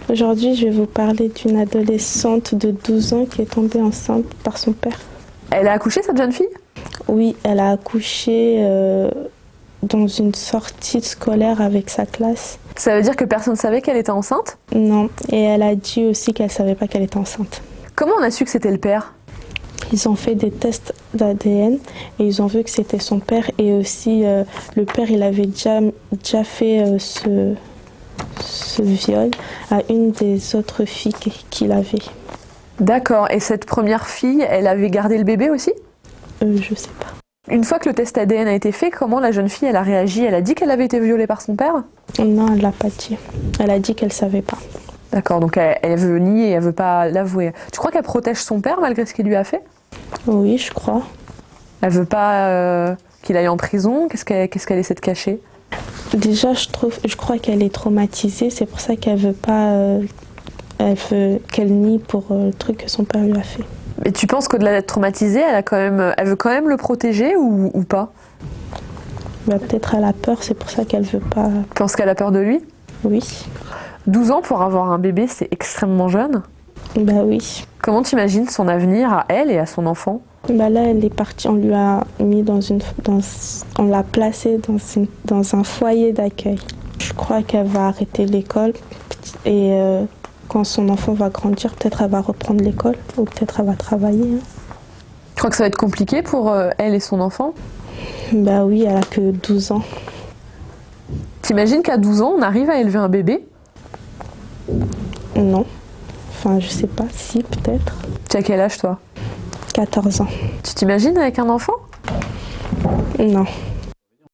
Aujourd'hui, je vais vous parler d'une adolescente de 12 ans qui est tombée enceinte par son père. Elle a accouché, cette jeune fille? Oui, elle a accouché dans une sortie scolaire avec sa classe. Ça veut dire que personne ne savait qu'elle était enceinte? Non, et elle a dit aussi qu'elle ne savait pas qu'elle était enceinte. Comment on a su que c'était le père? Ils ont fait des tests d'ADN et ils ont vu que c'était son père. Et aussi, le père, il avait déjà fait ce viol à une des autres filles qu'il avait. D'accord, et cette première fille, elle avait gardé le bébé aussi? Je sais pas. Une fois que le test ADN a été fait, comment la jeune fille elle a réagi? Elle a dit qu'elle avait été violée par son père? Non, elle l'a pas dit. Elle a dit qu'elle savait pas. D'accord, donc elle veut nier, elle veut pas l'avouer. Tu crois qu'elle protège son père malgré ce qu'il lui a fait? Oui, je crois. Elle veut pas qu'il aille en prison? Qu'est-ce qu'elle essaie de cacher? Déjà, je crois qu'elle est traumatisée. C'est pour ça qu'elle veut pas. Qu'elle nie pour le truc que son père lui a fait. Mais tu penses qu'au-delà d'être traumatisée, elle veut quand même le protéger ou pas? Bah, peut-être elle a peur, c'est pour ça qu'elle veut pas. Tu penses qu'elle a peur de lui? Oui. 12 ans pour avoir un bébé, c'est extrêmement jeune. Bah oui. Comment t'imagines son avenir à elle et à son enfant? Bah là, elle est partie, on lui a mis on l'a placée dans un foyer d'accueil. Je crois qu'elle va arrêter l'école et quand son enfant va grandir, peut-être elle va reprendre l'école ou peut-être elle va travailler. Tu crois que ça va être compliqué pour elle et son enfant? Bah oui, elle a que 12 ans. T'imagines qu'à 12 ans, on arrive à élever un bébé? Non. Enfin, je sais pas, si, peut-être. Tu as quel âge toi? 14 ans. Tu t'imagines avec un enfant? Non.